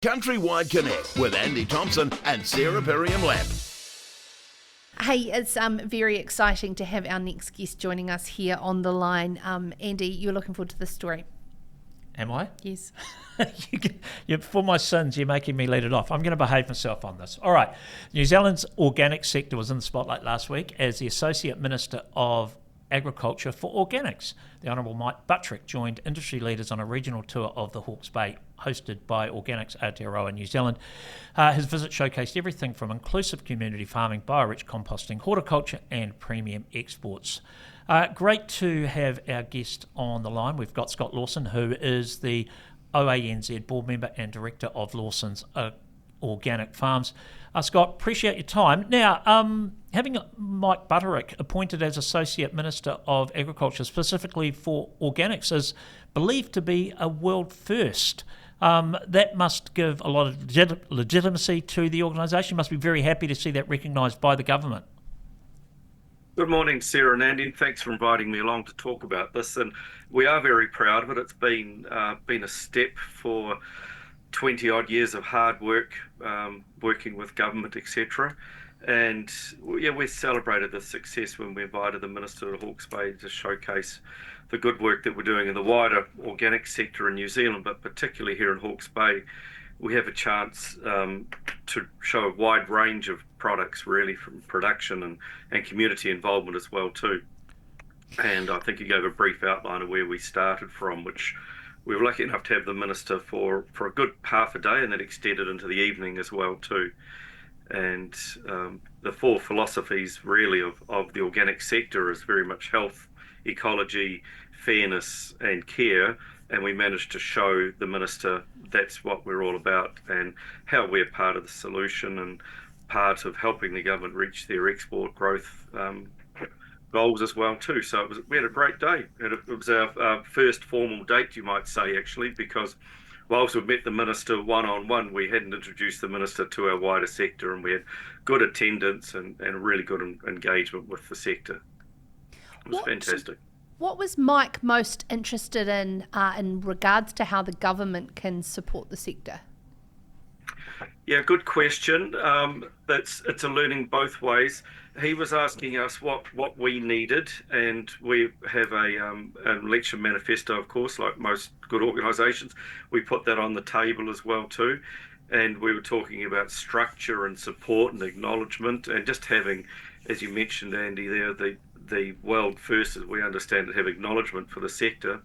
Countrywide Connect with Andy Thompson and Sarah Perriam-Lamp. Hey, it's very exciting to have our next guest joining us here on the line. Andy, you're looking forward to this story. Am I? Yes. For my sins, you're making me lead it off. I'm going to behave myself on this. All right. New Zealand's organic sector was in the spotlight last week as the Associate Minister of Agriculture for Organics. The Honourable Mike Buttrick joined industry leaders on a regional tour of the Hawke's Bay hosted by Organics Aotearoa New Zealand. His visit showcased everything from inclusive community farming, biorich composting, horticulture and premium exports. Great to have our guest on the line. We've got Scott Lawson, who is the OANZ board member and director of Lawson's Organic Farms. Scott, appreciate your time. Now, having Mike Buttrick appointed as Associate Minister of Agriculture specifically for organics is believed to be a world first. That must give a lot of legitimacy to the organisation. Must be very happy to see that recognised by the government. Good morning, Sarah and Andy. Thanks for inviting me along to talk about this. And we are very proud of it. It's been a step for 20 odd years of hard work, working with government, etc. And yeah, we celebrated the success when we invited the Minister to Hawke's Bay to showcase the good work that we're doing in the wider organic sector in New Zealand, but particularly here in Hawke's Bay. We have a chance to show a wide range of products, really, from production and community involvement as well too. And I think you gave a brief outline of where we started from, which we were lucky enough to have the Minister for a good half a day, and then extended into the evening as well too. And the four philosophies really of the organic sector is very much health, ecology, fairness and care. And we managed to show the Minister that's what we're all about and how we're part of the solution and part of helping the government reach their export growth goals as well too. So we had a great day. It was our first formal date, you might say, actually, because whilst we met the Minister one-on-one, we hadn't introduced the Minister to our wider sector, and we had good attendance and really good engagement with the sector. It was fantastic. What was Mike most interested in regards to how the government can support the sector? Yeah, good question. It's a learning both ways. He was asking us what we needed, and we have an election manifesto, of course, like most good organisations. We put that on the table as well too, and we were talking about structure and support and acknowledgement, and just having, as you mentioned, Andy, there the world first, as we understand it, have acknowledgement for the sector.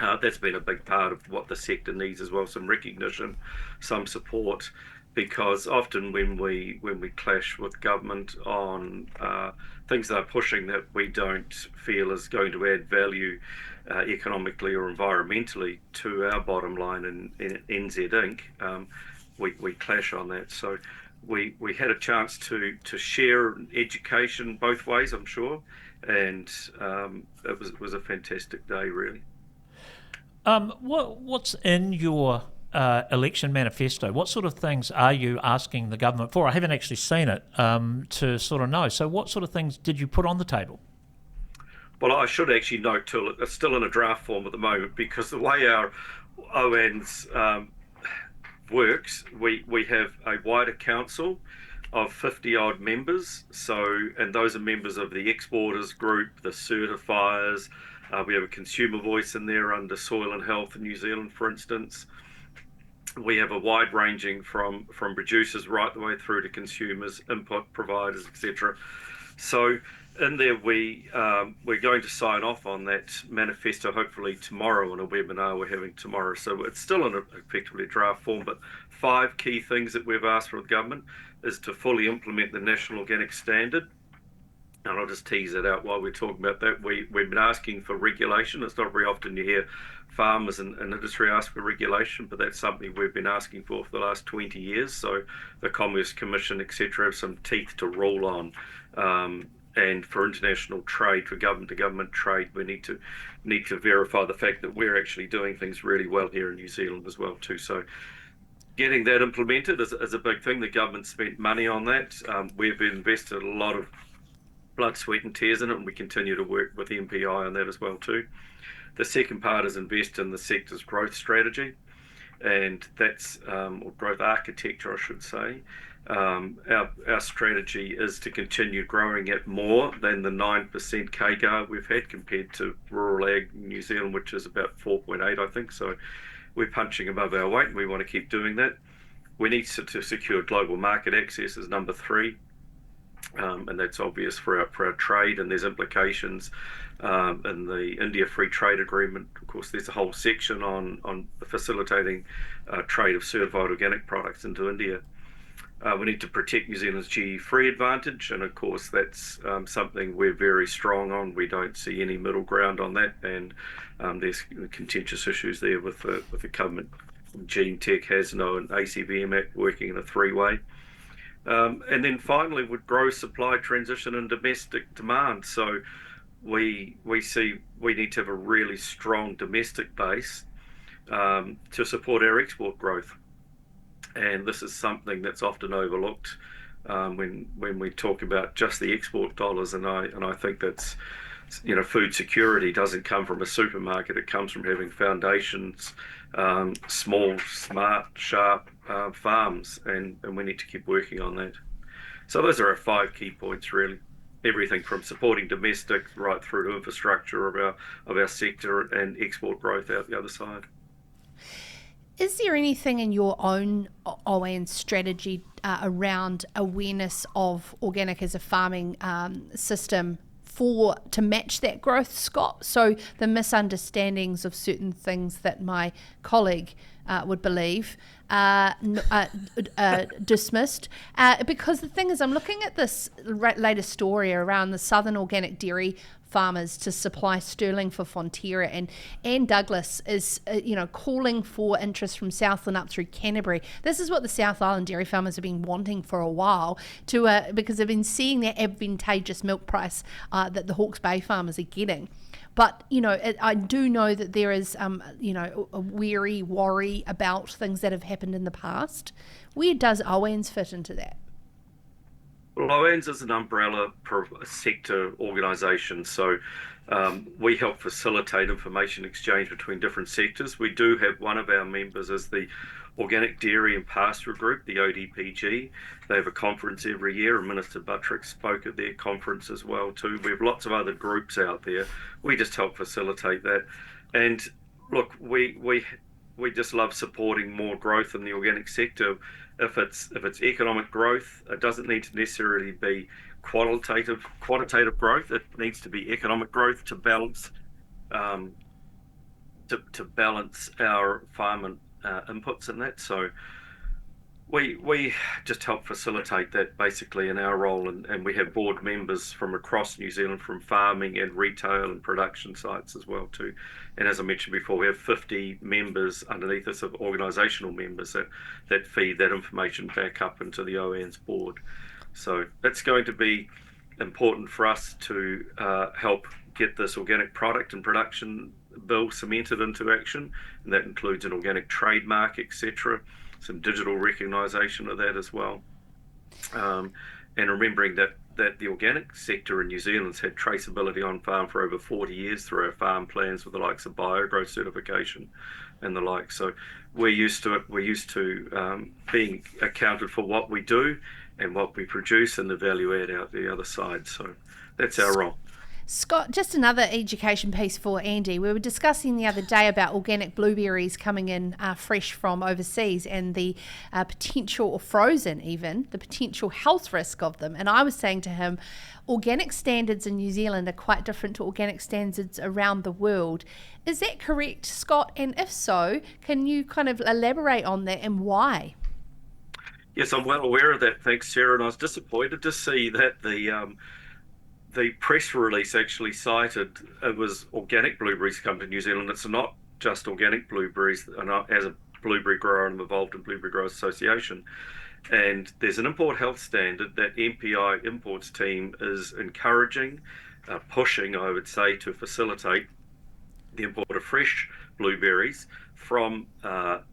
That's been a big part of what the sector needs as well, some recognition, some support, because often when we clash with government on things they're pushing that we don't feel is going to add value economically or environmentally to our bottom line in NZ Inc., we clash on that. So we had a chance to share education both ways, I'm sure, and it was a fantastic day, really. What's in your election manifesto? What sort of things are you asking the government for? I haven't actually seen it to sort of know. So what sort of things did you put on the table? Well, I should actually note too, it's still in a draft form at the moment, because the way our OANZ works, we have a wider council of 50 odd members. And those are members of the exporters group, the certifiers. We have a consumer voice in there under Soil and Health in New Zealand, for instance. We have a wide ranging from producers right the way through to consumers, input providers, etc. So in there, we're going to sign off on that manifesto hopefully tomorrow in a webinar we're having tomorrow. So it's still in effectively a draft form, but 5 key things that we've asked from the government is to fully implement the National Organic Standard. And I'll just tease it out while we're talking about that. We've been asking for regulation. It's not very often you hear farmers and industry ask for regulation, but that's something we've been asking for the last 20 years. So the Commerce Commission, etc., have some teeth to rule on. And for international trade, for government-to-government trade, we need to verify the fact that we're actually doing things really well here in New Zealand as well too. So getting that implemented is a big thing. The government spent money on that. We've invested a lot of blood, sweat and tears in it, and we continue to work with the MPI on that as well too. The second part is invest in the sector's growth strategy. and that's or growth architecture, I should say. Our strategy is to continue growing at more than the 9% CAGR we've had compared to rural ag New Zealand, which is about 4.8, I think. So we're punching above our weight, and we want to keep doing that. We need to secure global market access as number three. And that's obvious for our trade, and there's implications in the India Free Trade Agreement. Of course, there's a whole section on facilitating trade of certified organic products into India. We need to protect New Zealand's GE-free advantage, and of course that's something we're very strong on. We don't see any middle ground on that, and there's contentious issues there with the government. Gene Tech, Hasno, and ACVM Act working in a three-way. And then finally, would grow supply, transition, and domestic demand. So we see we need to have a really strong domestic base to support our export growth. And this is something that's often overlooked when we talk about just the export dollars. And I think that's, food security doesn't come from a supermarket. It comes from having foundations, small, smart, sharp farms, and we need to keep working on that. So those are our 5 key points, really. Everything from supporting domestic right through to infrastructure of our sector and export growth out the other side. Is there anything in your own OANZ strategy around awareness of organic as a farming system to match that growth, Scott? So the misunderstandings of certain things that my colleague would believe dismissed, because the thing is, I'm looking at this latest story around the Southern Organic Dairy farmers to supply sterling for Fonterra, and Anne Douglas is calling for interest from Southland up through Canterbury. This is what the South Island dairy farmers have been wanting for a while, because they've been seeing that advantageous milk price that the Hawke's Bay farmers are getting. But, I do know that there is, a worry about things that have happened in the past. Where does OANZ fit into that? Well, OANZ is an umbrella sector organisation, so we help facilitate information exchange between different sectors. We do have one of our members as the Organic Dairy and Pastoral Group, the ODPG. They have a conference every year, and Minister Buttrick spoke at their conference as well too. We have lots of other groups out there. We just help facilitate that. And look, we just love supporting more growth in the organic sector. If it's economic growth, it doesn't need to necessarily be quantitative growth. It needs to be economic growth to balance to balance our farm inputs in that. So we just help facilitate that basically in our role, and we have board members from across New Zealand, from farming and retail and production sites as well too. And as I mentioned before, we have 50 members underneath us, of organisational members that feed that information back up into the OANZ board. So it's going to be important for us to help get this organic product and production bill cemented into action, and that includes an organic trademark, etc., some digital recognition of that as well, and remembering that the organic sector in New Zealand's had traceability on farm for over 40 years through our farm plans with the likes of BioGrowth certification and the like. So we're used to it. We're used to being accounted for what we do and what we produce, and the value add out the other side. So that's our role. Scott, just another education piece for Andy. We were discussing the other day about organic blueberries coming in fresh from overseas, and the potential, or frozen even, the potential health risk of them. And I was saying to him, organic standards in New Zealand are quite different to organic standards around the world. Is that correct, Scott? And if so, can you kind of elaborate on that and why? Yes, I'm well aware of that. Thanks, Sarah. And I was disappointed to see that the press release actually cited it was organic blueberries come to New Zealand. It's not just organic blueberries. And as a blueberry grower, I'm involved in Blueberry Growers Association. And there's an import health standard that MPI imports team is encouraging, pushing, I would say, to facilitate the import of fresh blueberries from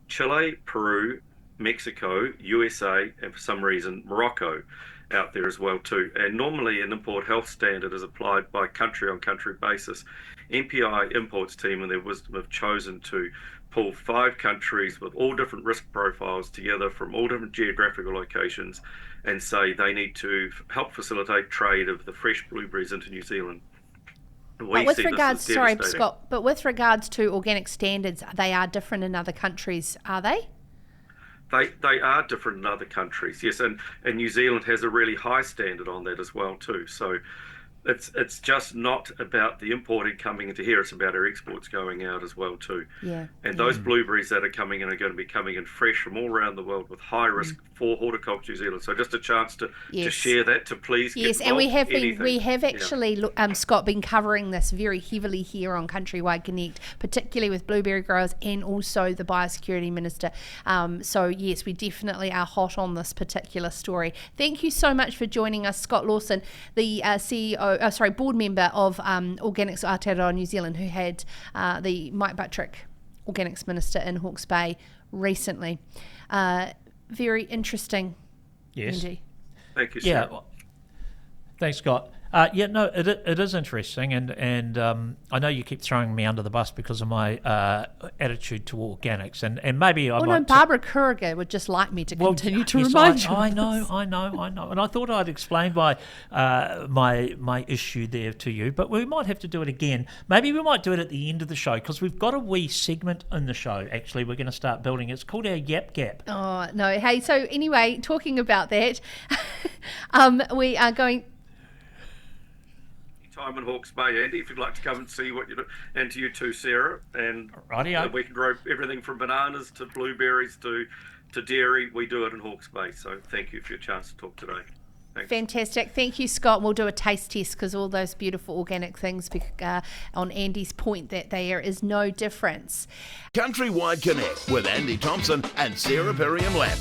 Chile, Peru, Mexico, USA, and for some reason Morocco out there as well too. And normally an import health standard is applied by country on country basis. MPI imports team, in their wisdom, have chosen to pull 5 countries with all different risk profiles together from all different geographical locations and say they need to help facilitate trade of the fresh blueberries into New Zealand. But with regards, sorry, Scott, but with regards to organic standards, they are different in other countries, are they? They are different in other countries, yes, and New Zealand has a really high standard on that as well too. So it's just not about the importing coming into here, it's about our exports going out as well too. Yeah. And those blueberries that are coming in are going to be coming in fresh from all around the world with high risk for Horticulture New Zealand. So just a chance to share that, to please get Yes, and we have actually, yeah. Scott, been covering this very heavily here on Countrywide Connect, particularly with blueberry growers and also the Biosecurity Minister. So yes, we definitely are hot on this particular story. Thank you so much for joining us, Scott Lawson, the board member of Organics Aotearoa New Zealand, who had the Mike Buttrick Organics Minister in Hawke's Bay recently. Very interesting. Yes. Andy. Thank you, sir. Yeah. Well, thanks, Scott. It is interesting, and I know you keep throwing me under the bus because of my attitude to organics, and maybe I might. Barbara Kuriger would just like me to continue to remind you. I know, and I thought I'd explained my issue there to you, but we might have to do it again. Maybe we might do it at the end of the show because we've got a wee segment in the show. Actually, we're going to start building. It's called our Yap Gap. Oh no! Hey, so anyway, talking about that, we are going. Time in Hawke's Bay, Andy, if you'd like to come and see what you do, and to you too, Sarah. And we can grow everything from bananas to blueberries to dairy. We do it in Hawke's Bay. So thank you for your chance to talk today. Thanks. Fantastic. Thank you, Scott. We'll do a taste test because all those beautiful organic things, on Andy's point that there is no difference. Countrywide Connect with Andy Thompson and Sarah Perriam-Lapp.